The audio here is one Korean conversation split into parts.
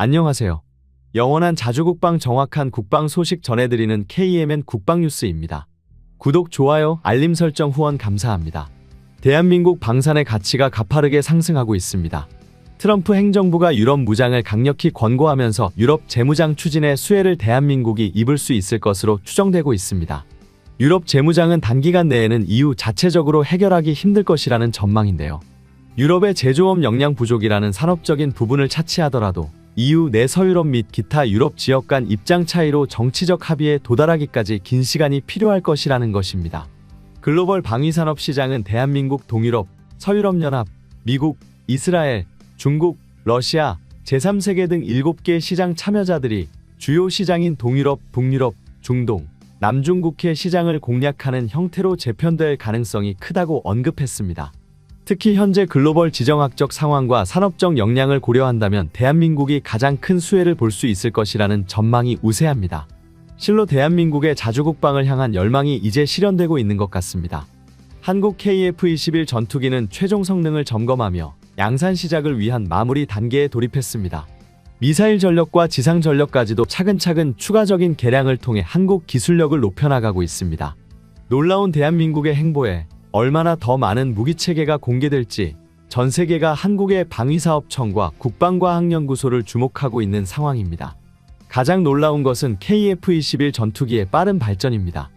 안녕하세요. 영원한 자주국방 정확한 국방 소식 전해드리는 KMN 국방뉴스입니다. 구독, 좋아요, 알림 설정 후원 감사합니다. 대한민국 방산의 가치가 가파르게 상승하고 있습니다. 트럼프 행정부가 유럽 무장을 강력히 권고하면서 유럽 재무장 추진의 수혜를 대한민국이 입을 수 있을 것으로 추정되고 있습니다. 유럽 재무장은 단기간 내에는 EU 자체적으로 해결하기 힘들 것이라는 전망인데요. 유럽의 제조업 역량 부족이라는 산업적인 부분을 차치하더라도 EU 내 서유럽 및 기타 유럽 지역 간 입장 차이로 정치적 합의에 도달하기까지 긴 시간이 필요할 것이라는 것입니다. 글로벌 방위산업 시장은 대한민국, 동유럽, 서유럽연합, 미국, 이스라엘, 중국, 러시아, 제3세계 등 7개 시장 참여자들이 주요 시장인 동유럽, 북유럽, 중동, 남중국해 시장을 공략하는 형태로 재편될 가능성이 크다고 언급했습니다. 특히 현재 글로벌 지정학적 상황과 산업적 역량을 고려한다면 대한민국이 가장 큰 수혜를 볼 수 있을 것이라는 전망이 우세합니다. 실로 대한민국의 자주국방을 향한 열망이 이제 실현되고 있는 것 같습니다. 한국 KF-21 전투기는 최종 성능을 점검하며 양산 시작을 위한 마무리 단계에 돌입했습니다. 미사일 전력과 지상 전력까지도 차근차근 추가적인 개량을 통해 한국 기술력을 높여나가고 있습니다. 놀라운 대한민국의 행보에 얼마나 더 많은 무기체계가 공개될지 전 세계가 한국의 방위사업청과 국방과학연구소를 주목하고 있는 상황입니다. 가장 놀라운 것은 KF-21 전투기의 빠른 발전입니다.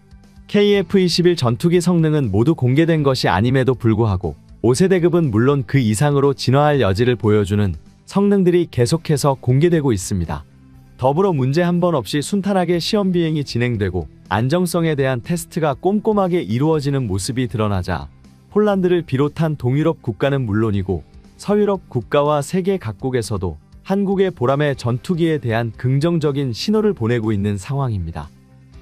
KF-21 전투기 성능은 모두 공개된 것이 아님에도 불구하고 5세대급은 물론 그 이상으로 진화할 여지를 보여주는 성능들이 계속해서 공개되고 있습니다. 더불어 문제 한 번 없이 순탄하게 시험 비행이 진행되고 안정성에 대한 테스트가 꼼꼼하게 이루어지는 모습이 드러나자 폴란드를 비롯한 동유럽 국가는 물론이고 서유럽 국가와 세계 각국에서도 한국의 보람의 전투기에 대한 긍정적인 신호를 보내고 있는 상황입니다.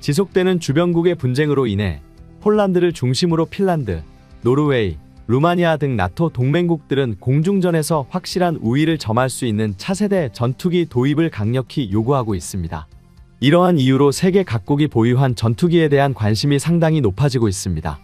지속되는 주변국의 분쟁으로 인해 폴란드를 중심으로 핀란드, 노르웨이, 루마니아 등 나토 동맹국들은 공중전에서 확실한 우위를 점할 수 있는 차세대 전투기 도입을 강력히 요구하고 있습니다. 이러한 이유로 세계 각국이 보유한 전투기에 대한 관심이 상당히 높아지고 있습니다.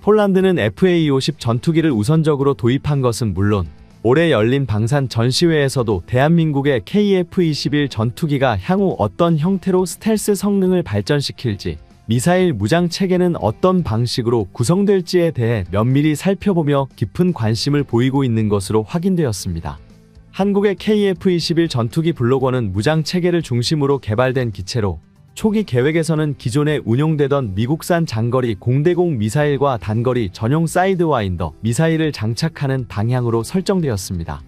폴란드는 FA-50 전투기를 우선적으로 도입한 것은 물론 올해 열린 방산 전시회에서도 대한민국의 KF-21 전투기가 향후 어떤 형태로 스텔스 성능을 발전시킬지, 미사일 무장 체계는 어떤 방식으로 구성될지에 대해 면밀히 살펴보며 깊은 관심을 보이고 있는 것으로 확인되었습니다. 한국의 KF-21 전투기 블록원은 무장 체계를 중심으로 개발된 기체로 초기 계획에서는 기존에 운용되던 미국산 장거리 공대공 미사일과 단거리 전용 사이드와인더 미사일을 장착하는 방향으로 설정되었습니다.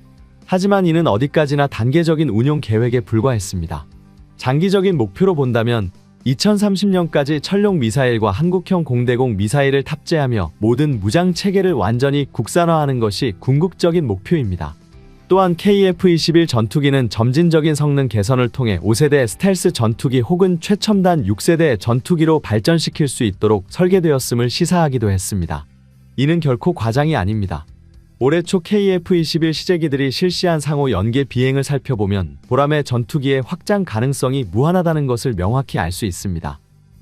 하지만 이는 어디까지나 단계적인 운용 계획에 불과했습니다. 장기적인 목표로 본다면 2030년까지 천룡 미사일과 한국형 공대공 미사일을 탑재하며 모든 무장 체계를 완전히 국산화하는 것이 궁극적인 목표입니다. 또한 KF-21 전투기는 점진적인 성능 개선을 통해 5세대 스텔스 전투기 혹은 최첨단 6세대 전투기로 발전시킬 수 있도록 설계되었음을 시사하기도 했습니다. 이는 결코 과장이 아닙니다. 올해 초 KF-21 시제기들이 실시한 상호 연계 비행을 살펴보면 보람의 전투기의 확장 가능성이 무한하다는 것을 명확히 알 수 있습니다.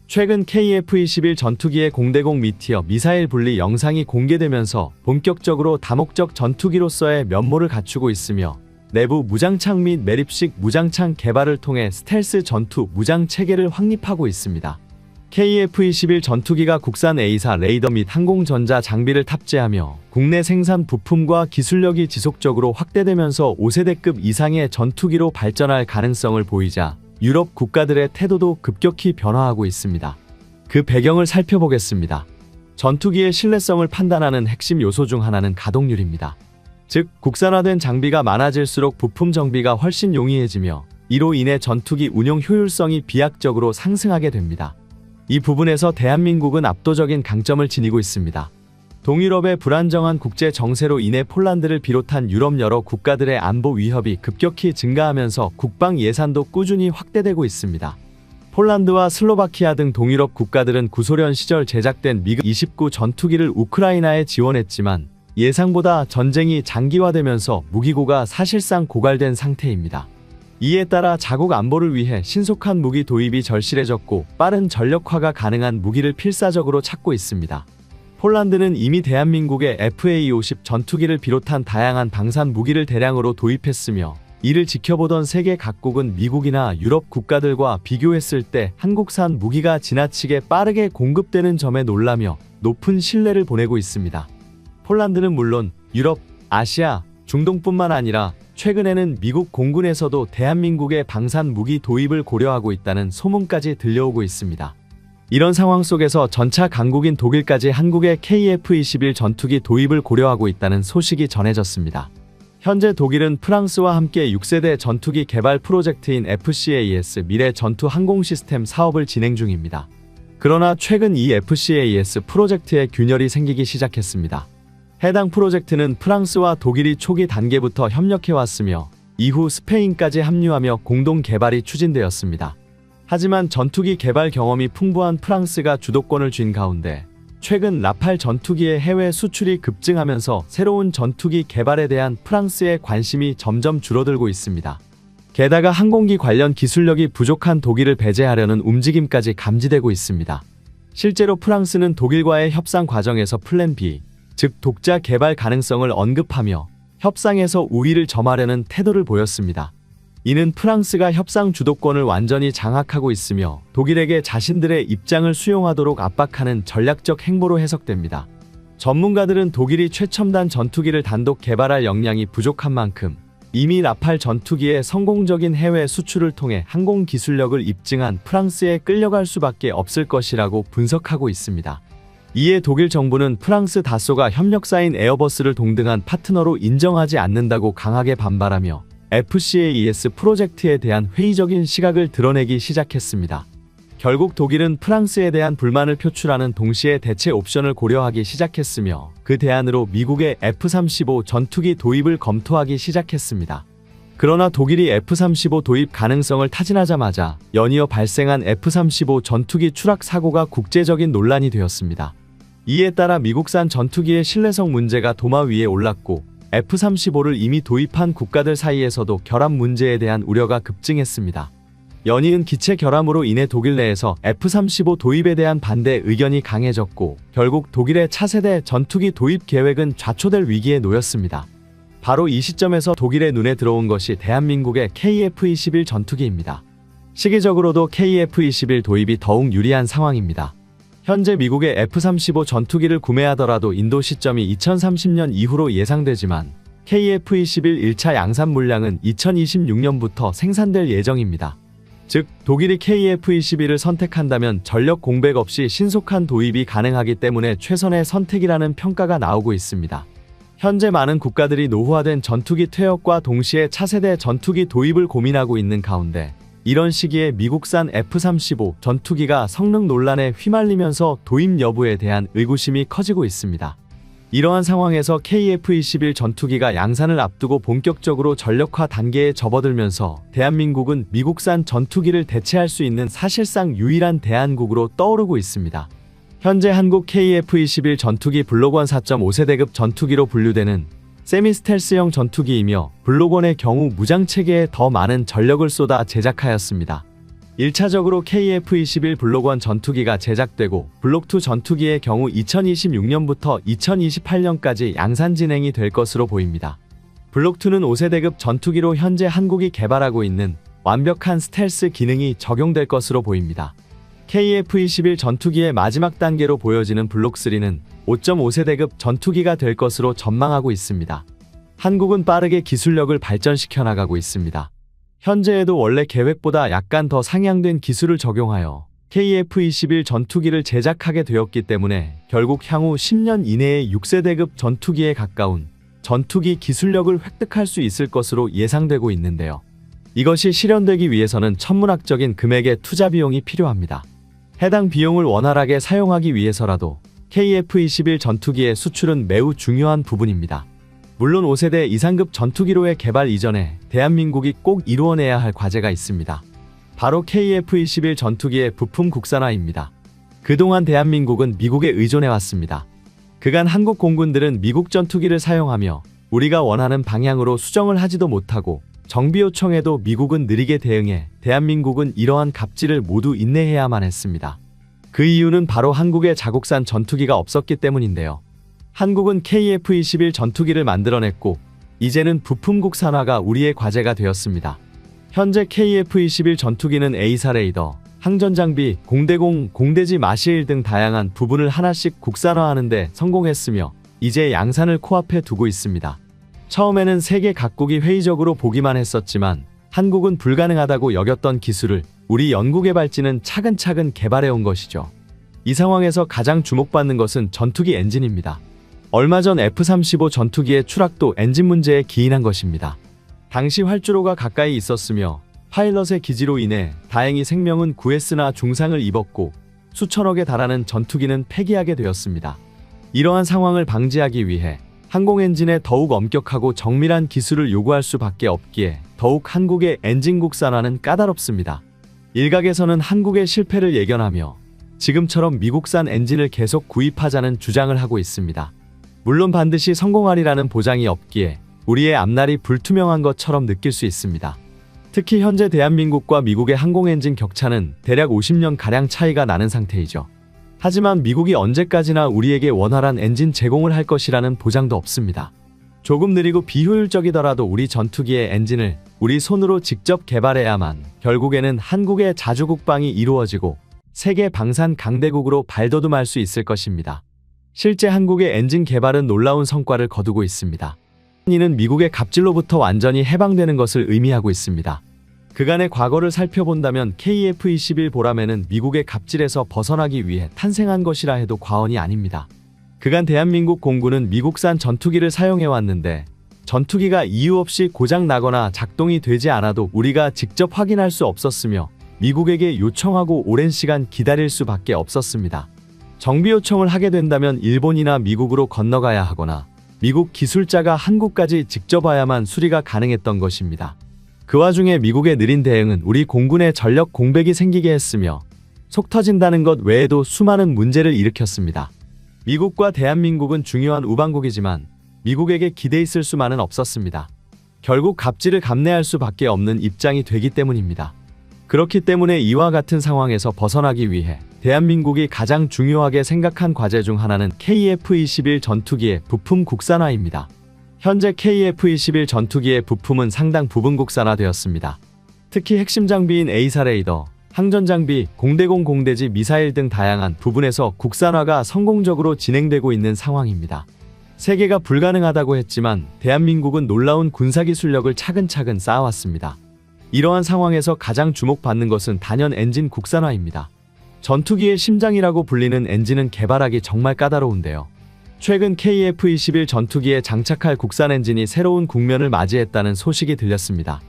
최근 KF-21 전투기의 공대공 미티어 미사일 분리 영상이 공개되면서 본격적으로 다목적 전투기로서의 면모를 갖추고 있으며 내부 무장창 및 매립식 무장창 개발을 통해 스텔스 전투 무장 체계를 확립하고 있습니다. KF-21 전투기가 국산 A사 레이더 및 항공전자 장비를 탑재하며 국내 생산 부품과 기술력이 지속적으로 확대되면서 5세대급 이상의 전투기로 발전할 가능성을 보이자 유럽 국가들의 태도도 급격히 변화하고 있습니다. 그 배경을 살펴보겠습니다. 전투기의 신뢰성을 판단하는 핵심 요소 중 하나는 가동률입니다. 즉, 국산화된 장비가 많아질수록 부품 정비가 훨씬 용이해지며 이로 인해 전투기 운용 효율성이 비약적으로 상승하게 됩니다. 이 부분에서 대한민국은 압도적인 강점을 지니고 있습니다. 동유럽의 불안정한 국제 정세로 인해 폴란드를 비롯한 유럽 여러 국가들의 안보 위협이 급격히 증가하면서 국방 예산도 꾸준히 확대되고 있습니다. 폴란드와 슬로바키아 등 동유럽 국가들은 구소련 시절 제작된 미그-29 전투기를 우크라이나에 지원했지만 예상보다 전쟁이 장기화되면서 무기고가 사실상 고갈된 상태입니다. 이에 따라 자국 안보를 위해 신속한 무기 도입이 절실해졌고 빠른 전력화가 가능한 무기를 필사적으로 찾고 있습니다. 폴란드는 이미 대한민국의 FA-50 전투기를 비롯한 다양한 방산 무기를 대량으로 도입했으며 이를 지켜보던 세계 각국은 미국이나 유럽 국가들과 비교했을 때 한국산 무기가 지나치게 빠르게 공급되는 점에 놀라며 높은 신뢰를 보내고 있습니다. 폴란드는 물론 유럽, 아시아, 중동뿐만 아니라 최근에는 미국 공군에서도 대한민국의 방산 무기 도입을 고려하고 있다는 소문까지 들려오고 있습니다. 이런 상황 속에서 전차 강국인 독일까지 한국의 KF-21 전투기 도입을 고려하고 있다는 소식이 전해졌습니다. 현재 독일은 프랑스와 함께 6세대 전투기 개발 프로젝트인 FCAS 미래 전투 항공 시스템 사업을 진행 중입니다. 그러나 최근 이 FCAS 프로젝트에 균열이 생기기 시작했습니다. 해당 프로젝트는 프랑스와 독일이 초기 단계부터 협력해왔으며 이후 스페인까지 합류하며 공동 개발이 추진되었습니다. 하지만 전투기 개발 경험이 풍부한 프랑스가 주도권을 쥔 가운데 최근 라팔 전투기의 해외 수출이 급증하면서 새로운 전투기 개발에 대한 프랑스의 관심이 점점 줄어들고 있습니다. 게다가 항공기 관련 기술력이 부족한 독일을 배제하려는 움직임까지 감지되고 있습니다. 실제로 프랑스는 독일과의 협상 과정에서 플랜 B, 즉 독자 개발 가능성을 언급하며 협상에서 우위를 점하려는 태도를 보였습니다. 이는 프랑스가 협상 주도권을 완전히 장악하고 있으며 독일에게 자신들의 입장을 수용하도록 압박하는 전략적 행보로 해석됩니다. 전문가들은 독일이 최첨단 전투기를 단독 개발할 역량이 부족한 만큼 이미 라팔 전투기의 성공적인 해외 수출을 통해 항공 기술력을 입증한 프랑스에 끌려갈 수밖에 없을 것이라고 분석하고 있습니다. 이에 독일 정부는 프랑스 다소가 협력사인 에어버스를 동등한 파트너로 인정하지 않는다고 강하게 반발하며 FCAS 프로젝트에 대한 회의적인 시각을 드러내기 시작했습니다. 결국 독일은 프랑스에 대한 불만을 표출하는 동시에 대체 옵션을 고려하기 시작했으며 그 대안으로 미국의 F-35 전투기 도입을 검토하기 시작했습니다. 그러나 독일이 F-35 도입 가능성을 타진하자마자 연이어 발생한 F-35 전투기 추락 사고가 국제적인 논란이 되었습니다. 이에 따라 미국산 전투기의 신뢰성 문제가 도마 위에 올랐고 F-35를 이미 도입한 국가들 사이에서도 결함 문제에 대한 우려가 급증했습니다. 연이은 기체 결함으로 인해 독일 내에서 F-35 도입에 대한 반대 의견이 강해졌고 결국 독일의 차세대 전투기 도입 계획은 좌초될 위기에 놓였습니다. 바로 이 시점에서 독일의 눈에 들어온 것이 대한민국의 KF-21 전투기입니다. 시기적으로도 KF-21 도입이 더욱 유리한 상황입니다. 현재 미국의 F-35 전투기를 구매하더라도 인도 시점이 2030년 이후로 예상되지만 KF-21 1차 양산 물량은 2026년부터 생산될 예정입니다. 즉, 독일이 KF-21을 선택한다면 전력 공백 없이 신속한 도입이 가능하기 때문에 최선의 선택이라는 평가가 나오고 있습니다. 현재 많은 국가들이 노후화된 전투기 퇴역과 동시에 차세대 전투기 도입을 고민하고 있는 가운데 이런 시기에 미국산 F-35 전투기가 성능 논란에 휘말리면서 도입 여부에 대한 의구심이 커지고 있습니다. 이러한 상황에서 KF-21 전투기가 양산을 앞두고 본격적으로 전력화 단계에 접어들면서 대한민국은 미국산 전투기를 대체할 수 있는 사실상 유일한 대안국으로 떠오르고 있습니다. 현재 한국 KF-21 전투기 블록1 4.5세대급 전투기로 분류되는 세미스텔스형 전투기이며 블록1의 경우 무장체계에 더 많은 전력을 쏟아 제작하였습니다. 1차적으로 KF-21 블록1 전투기가 제작되고 블록2 전투기의 경우 2026년부터 2028년까지 양산 진행이 될 것으로 보입니다. 블록2는 5세대급 전투기로 현재 한국이 개발하고 있는 완벽한 스텔스 기능이 적용될 것으로 보입니다. KF-21 전투기의 마지막 단계로 보여지는 블록3는 5.5세대급 전투기가 될 것으로 전망하고 있습니다. 한국은 빠르게 기술력을 발전시켜 나가고 있습니다. 현재에도 원래 계획보다 약간 더 상향된 기술을 적용하여 KF-21 전투기를 제작하게 되었기 때문에 결국 향후 10년 이내에 6세대급 전투기에 가까운 전투기 기술력을 획득할 수 있을 것으로 예상되고 있는데요. 이것이 실현되기 위해서는 천문학적인 금액의 투자 비용이 필요합니다. 해당 비용을 원활하게 사용하기 위해서라도 KF-21 전투기의 수출은 매우 중요한 부분입니다. 물론 5세대 이상급 전투기로의 개발 이전에 대한민국이 꼭 이루어내야 할 과제가 있습니다. 바로 KF-21 전투기의 부품 국산화입니다. 그동안 대한민국은 미국에 의존해왔습니다. 그간 한국 공군들은 미국 전투기를 사용하며 우리가 원하는 방향으로 수정을 하지도 못하고 정비 요청에도 미국은 느리게 대응해 대한민국은 이러한 갑질을 모두 인내해야만 했습니다. 그 이유는 바로 한국에 자국산 전투기가 없었기 때문인데요. 한국은 KF-21 전투기를 만들어냈고 이제는 부품 국산화가 우리의 과제가 되었습니다. 현재 KF-21 전투기는 A사 레이더, 항전장비, 공대공, 공대지 마시일 등 다양한 부분을 하나씩 국산화하는 데 성공했으며 이제 양산을 코앞에 두고 있습니다. 처음에는 세계 각국이 회의적으로 보기만 했었지만 한국은 불가능하다고 여겼던 기술을 우리 연구개발진은 차근차근 개발해온 것이죠. 이 상황에서 가장 주목받는 것은 전투기 엔진입니다. 얼마 전 F-35 전투기의 추락도 엔진 문제에 기인한 것입니다. 당시 활주로가 가까이 있었으며 파일럿의 기지로 인해 다행히 생명은 구했으나 중상을 입었고 수천억에 달하는 전투기는 폐기하게 되었습니다. 이러한 상황을 방지하기 위해 항공 엔진에 더욱 엄격하고 정밀한 기술을 요구할 수밖에 없기에 더욱 한국의 엔진 국산화는 까다롭습니다. 일각에서는 한국의 실패를 예견하며 지금처럼 미국산 엔진을 계속 구입하자는 주장을 하고 있습니다. 물론 반드시 성공하리라는 보장이 없기에 우리의 앞날이 불투명한 것처럼 느낄 수 있습니다. 특히 현재 대한민국과 미국의 항공 엔진 격차는 대략 50년가량 차이가 나는 상태이죠. 하지만 미국이 언제까지나 우리에게 원활한 엔진 제공을 할 것이라는 보장도 없습니다. 조금 느리고 비효율적이더라도 우리 전투기의 엔진을 우리 손으로 직접 개발해야만 결국에는 한국의 자주국방이 이루어지고 세계 방산 강대국으로 발돋움할 수 있을 것입니다. 실제 한국의 엔진 개발은 놀라운 성과를 거두고 있습니다. 이는 미국의 갑질로부터 완전히 해방되는 것을 의미하고 있습니다. 그간의 과거를 살펴본다면 KF-21 보라매는 미국의 갑질에서 벗어나기 위해 탄생한 것이라 해도 과언이 아닙니다. 그간 대한민국 공군은 미국산 전투기를 사용해왔는데 전투기가 이유 없이 고장나거나 작동이 되지 않아도 우리가 직접 확인할 수 없었으며 미국에게 요청하고 오랜 시간 기다릴 수밖에 없었습니다. 정비 요청을 하게 된다면 일본이나 미국으로 건너가야 하거나 미국 기술자가 한국까지 직접 와야만 수리가 가능했던 것입니다. 그 와중에 미국의 느린 대응은 우리 공군의 전력 공백이 생기게 했으며 속 터진다는 것 외에도 수많은 문제를 일으켰습니다. 미국과 대한민국은 중요한 우방국이지만 미국에게 기대 있을 수만은 없었습니다. 결국 갑질을 감내할 수밖에 없는 입장이 되기 때문입니다. 그렇기 때문에 이와 같은 상황에서 벗어나기 위해 대한민국이 가장 중요하게 생각한 과제 중 하나는 KF-21 전투기의 부품 국산화입니다. 현재 KF-21 전투기의 부품은 상당 부분 국산화되었습니다. 특히 핵심 장비인 A사 레이더, 항전장비, 공대공 공대지 미사일 등 다양한 부분에서 국산화가 성공적으로 진행되고 있는 상황입니다. 세계가 불가능하다고 했지만 대한민국은 놀라운 군사기술력을 차근차근 쌓아왔습니다. 이러한 상황에서 가장 주목받는 것은 단연 엔진 국산화입니다. 전투기의 심장이라고 불리는 엔진은 개발하기 정말 까다로운데요. 최근 KF-21 전투기에 장착할 국산 엔진이 새로운 국면을 맞이했다는 소식이 들렸습니다.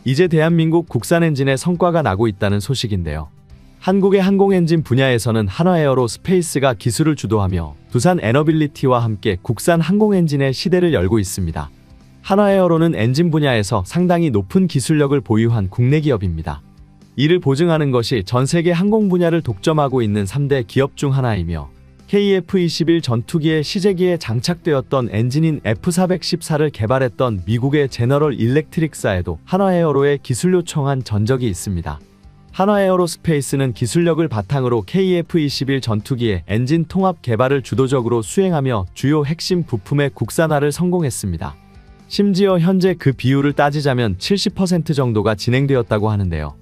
이제 대한민국 국산 엔진의 성과가 나고 있다는 소식인데요. 한국의 항공 엔진 분야에서는 한화에어로스페이스가 기술을 주도하며 두산 에너빌리티와 함께 국산 항공 엔진의 시대를 열고 있습니다. 한화에어로는 엔진 분야에서 상당히 높은 기술력을 보유한 국내 기업입니다. 이를 보증하는 것이 전 세계 항공 분야를 독점하고 있는 3대 기업 중 하나이며 KF-21 전투기의 시제기에 장착되었던 엔진인 F-414를 개발했던 미국의 제너럴 일렉트릭사에도 한화에어로에 기술 요청한 전적이 있습니다. 한화에어로스페이스는 기술력을 바탕으로 KF-21 전투기의 엔진 통합 개발을 주도적으로 수행하며 주요 핵심 부품의 국산화를 성공했습니다. 심지어 현재 그 비율을 따지자면 70% 정도가 진행되었다고 하는데요.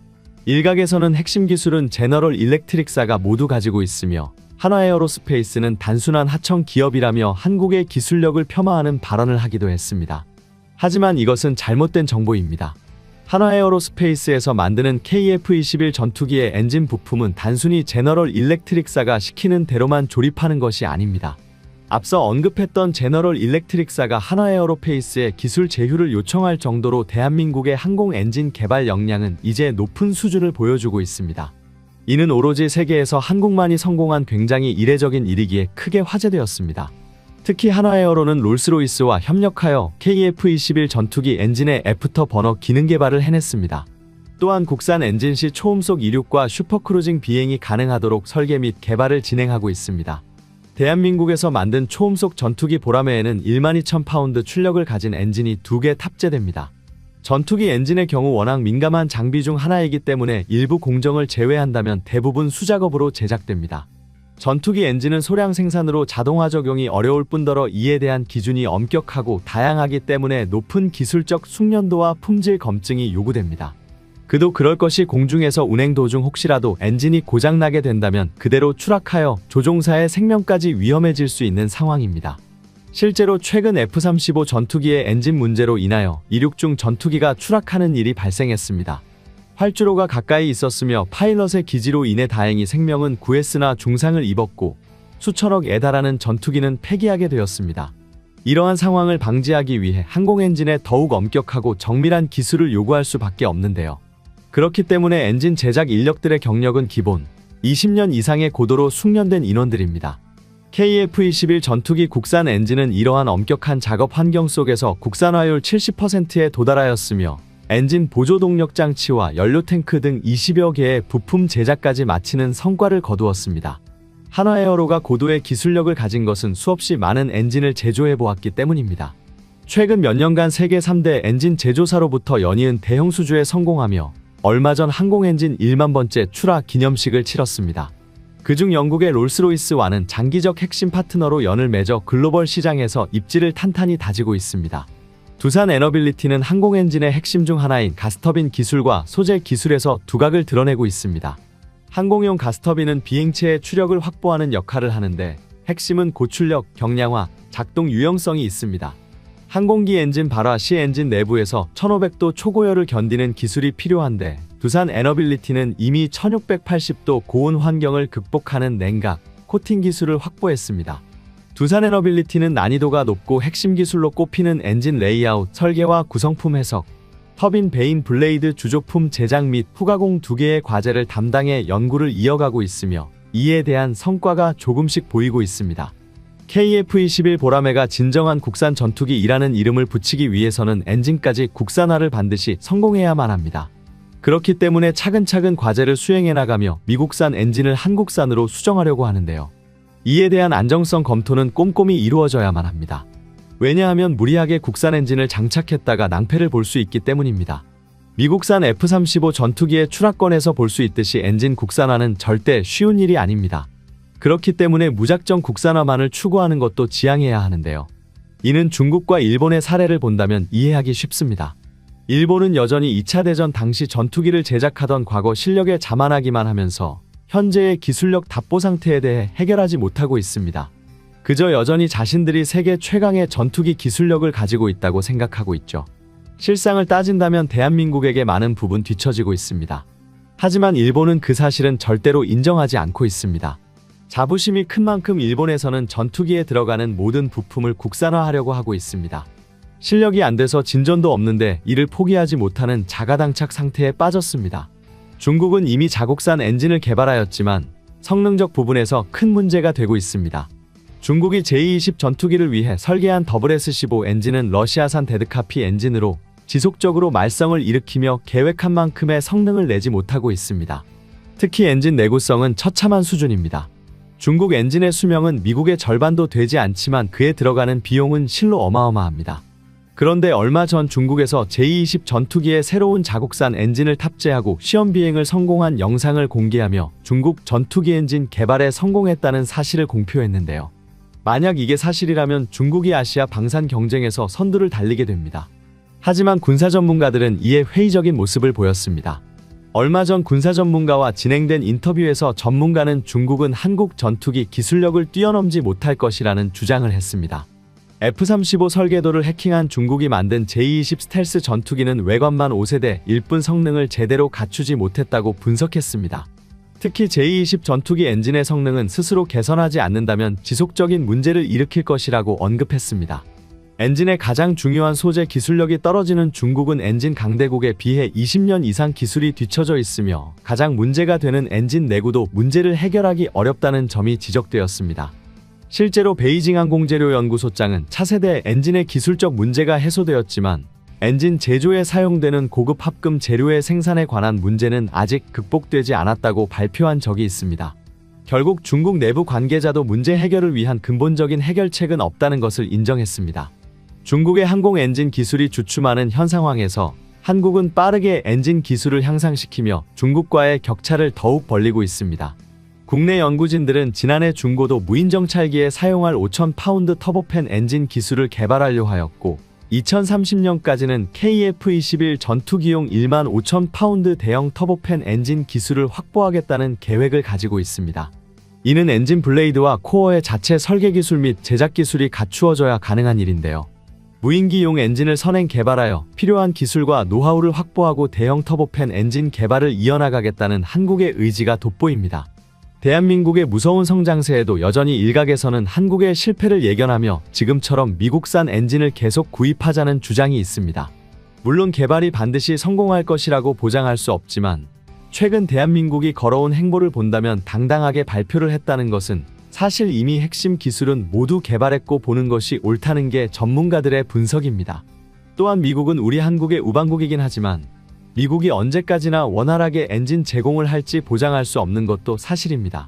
일각에서는 핵심 기술은 제너럴 일렉트릭사가 모두 가지고 있으며 한화에어로스페이스는 단순한 하청 기업이라며 한국의 기술력을 폄하하는 발언을 하기도 했습니다. 하지만 이것은 잘못된 정보입니다. 한화에어로스페이스에서 만드는 KF-21 전투기의 엔진 부품은 단순히 제너럴 일렉트릭사가 시키는 대로만 조립하는 것이 아닙니다. 앞서 언급했던 제너럴 일렉트릭사가 한화에어로스페이스에 기술 제휴를 요청할 정도로 대한민국의 항공 엔진 개발 역량은 이제 높은 수준을 보여주고 있습니다. 이는 오로지 세계에서 한국만이 성공한 굉장히 이례적인 일이기에 크게 화제되었습니다. 특히 한화에어로는 롤스로이스와 협력하여 KF-21 전투기 엔진의 애프터 버너 기능 개발을 해냈습니다. 또한 국산 엔진 시 초음속 이륙과 슈퍼크루징 비행이 가능하도록 설계 및 개발을 진행하고 있습니다. 대한민국에서 만든 초음속 전투기 보라매에는 12,000파운드 출력을 가진 엔진이 2개 탑재됩니다. 전투기 엔진의 경우 워낙 민감한 장비 중 하나이기 때문에 일부 공정을 제외한다면 대부분 수작업으로 제작됩니다. 전투기 엔진은 소량 생산으로 자동화 적용이 어려울 뿐더러 이에 대한 기준이 엄격하고 다양하기 때문에 높은 기술적 숙련도와 품질 검증이 요구됩니다. 그도 그럴 것이 공중에서 운행 도중 혹시라도 엔진이 고장나게 된다면 그대로 추락하여 조종사의 생명까지 위험해질 수 있는 상황입니다. 실제로 최근 F-35 전투기의 엔진 문제로 인하여 이륙 중 전투기가 추락하는 일이 발생했습니다. 활주로가 가까이 있었으며 파일럿의 기지로 인해 다행히 생명은 구했으나 중상을 입었고 수천억에 달하는 전투기는 폐기하게 되었습니다. 이러한 상황을 방지하기 위해 항공 엔진에 더욱 엄격하고 정밀한 기술을 요구할 수밖에 없는데요. 그렇기 때문에 엔진 제작 인력들의 경력은 기본 20년 이상의 고도로 숙련된 인원들입니다. KF-21 전투기 국산 엔진은 이러한 엄격한 작업 환경 속에서 국산화율 70%에 도달하였으며 엔진 보조 동력 장치와 연료 탱크 등 20여 개의 부품 제작까지 마치는 성과를 거두었습니다. 한화에어로가 고도의 기술력을 가진 것은 수없이 많은 엔진을 제조해 보았기 때문입니다. 최근 몇 년간 세계 3대 엔진 제조사로부터 연이은 대형 수주에 성공하며 얼마 전 항공 엔진 1만 번째 출하 기념식을 치렀습니다. 그중 영국의 롤스로이스와는 장기적 핵심 파트너로 연을 맺어 글로벌 시장에서 입지를 탄탄히 다지고 있습니다. 두산 에너빌리티는 항공 엔진의 핵심 중 하나인 가스터빈 기술과 소재 기술에서 두각을 드러내고 있습니다. 항공용 가스터빈은 비행체의 추력을 확보하는 역할을 하는데 핵심은 고출력, 경량화, 작동 유연성이 있습니다. 항공기 엔진 발화 시 엔진 내부에서 1500도 초고열을 견디는 기술이 필요한데 두산 에너빌리티는 이미 1680도 고온 환경을 극복하는 냉각, 코팅 기술을 확보했습니다. 두산 에너빌리티는 난이도가 높고 핵심 기술로 꼽히는 엔진 레이아웃, 설계와 구성품 해석, 터빈 베인 블레이드 주조품 제작 및 후가공 2개의 과제를 담당해 연구를 이어가고 있으며 이에 대한 성과가 조금씩 보이고 있습니다. KF-21 보라매가 진정한 국산 전투기이라는 이름을 붙이기 위해서는 엔진까지 국산화를 반드시 성공해야만 합니다. 그렇기 때문에 차근차근 과제를 수행해 나가며 미국산 엔진을 한국산으로 수정하려고 하는데요. 이에 대한 안정성 검토는 꼼꼼히 이루어져야만 합니다. 왜냐하면 무리하게 국산 엔진을 장착했다가 낭패를 볼 수 있기 때문입니다. 미국산 F-35 전투기의 추락권에서 볼 수 있듯이 엔진 국산화는 절대 쉬운 일이 아닙니다. 그렇기 때문에 무작정 국산화만을 추구하는 것도 지양해야 하는데요. 이는 중국과 일본의 사례를 본다면 이해하기 쉽습니다. 일본은 여전히 2차 대전 당시 전투기를 제작하던 과거 실력에 자만하기만 하면서 현재의 기술력 답보 상태에 대해 해결하지 못하고 있습니다. 그저 여전히 자신들이 세계 최강의 전투기 기술력을 가지고 있다고 생각하고 있죠. 실상을 따진다면 대한민국에게 많은 부분 뒤처지고 있습니다. 하지만 일본은 그 사실은 절대로 인정하지 않고 있습니다. 자부심이 큰 만큼 일본에서는 전투기에 들어가는 모든 부품을 국산화하려고 하고 있습니다. 실력이 안 돼서 진전도 없는데 이를 포기하지 못하는 자가당착 상태에 빠졌습니다. 중국은 이미 자국산 엔진을 개발하였지만 성능적 부분에서 큰 문제가 되고 있습니다. 중국이 제-20 전투기를 위해 설계한 SS-15 엔진은 러시아산 데드카피 엔진으로 지속적으로 말썽을 일으키며 계획한 만큼의 성능을 내지 못하고 있습니다. 특히 엔진 내구성은 처참한 수준입니다. 중국 엔진의 수명은 미국의 절반도 되지 않지만 그에 들어가는 비용은 실로 어마어마합니다. 그런데 얼마 전 중국에서 제-20 전투기에 새로운 자국산 엔진을 탑재하고 시험 비행을 성공한 영상을 공개하며 중국 전투기 엔진 개발에 성공했다는 사실을 공표했는데요. 만약 이게 사실이라면 중국이 아시아 방산 경쟁에서 선두를 달리게 됩니다. 하지만 군사 전문가들은 이에 회의적인 모습을 보였습니다. 얼마 전 군사 전문가와 진행된 인터뷰에서 전문가는 중국은 한국 전투기 기술력을 뛰어넘지 못할 것이라는 주장을 했습니다. F-35 설계도를 해킹한 중국이 만든 제-20 스텔스 전투기는 외관만 5세대, 일꾼 성능을 제대로 갖추지 못했다고 분석했습니다. 특히 제-20 전투기 엔진의 성능은 스스로 개선하지 않는다면 지속적인 문제를 일으킬 것이라고 언급했습니다. 엔진의 가장 중요한 소재 기술력이 떨어지는 중국은 엔진 강대국에 비해 20년 이상 기술이 뒤처져 있으며 가장 문제가 되는 엔진 내구도 문제를 해결하기 어렵다는 점이 지적되었습니다. 실제로 베이징 항공재료연구소장은 차세대 엔진의 기술적 문제가 해소되었지만 엔진 제조에 사용되는 고급 합금 재료의 생산에 관한 문제는 아직 극복되지 않았다고 발표한 적이 있습니다. 결국 중국 내부 관계자도 문제 해결을 위한 근본적인 해결책은 없다는 것을 인정했습니다. 중국의 항공 엔진 기술이 주춤하는 현 상황에서 한국은 빠르게 엔진 기술을 향상시키며 중국과의 격차를 더욱 벌리고 있습니다. 국내 연구진들은 지난해 중고도 무인정찰기에 사용할 5,000파운드 터보팬 엔진 기술을 개발하려 하였고 2030년까지는 KF-21 전투기용 15,000파운드 대형 터보팬 엔진 기술을 확보하겠다는 계획을 가지고 있습니다. 이는 엔진 블레이드와 코어의 자체 설계 기술 및 제작 기술이 갖추어져야 가능한 일인데요. 무인기용 엔진을 선행 개발하여 필요한 기술과 노하우를 확보하고 대형 터보팬 엔진 개발을 이어나가겠다는 한국의 의지가 돋보입니다. 대한민국의 무서운 성장세에도 여전히 일각에서는 한국의 실패를 예견하며 지금처럼 미국산 엔진을 계속 구입하자는 주장이 있습니다. 물론 개발이 반드시 성공할 것이라고 보장할 수 없지만 최근 대한민국이 걸어온 행보를 본다면 당당하게 발표를 했다는 것은 사실 이미 핵심 기술은 모두 개발했고 보는 것이 옳다는 게 전문가들의 분석입니다. 또한 미국은 우리 한국의 우방국이긴 하지만 미국이 언제까지나 원활하게 엔진 제공을 할지 보장할 수 없는 것도 사실입니다.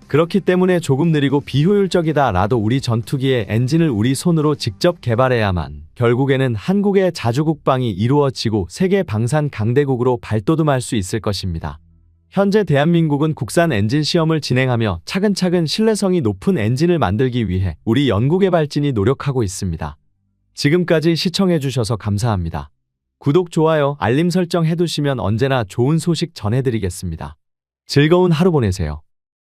그렇기 때문에 조금 느리고 비효율적이다 라도 우리 전투기의 엔진을 우리 손으로 직접 개발해야만 결국에는 한국의 자주국방이 이루어지고 세계 방산 강대국으로 발돋움할 수 있을 것입니다. 현재 대한민국은 국산 엔진 시험을 진행하며 차근차근 신뢰성이 높은 엔진을 만들기 위해 우리 연구개발진이 노력하고 있습니다. 지금까지 시청해주셔서 감사합니다. 구독, 좋아요, 알림 설정 해두시면 언제나 좋은 소식 전해드리겠습니다. 즐거운 하루 보내세요.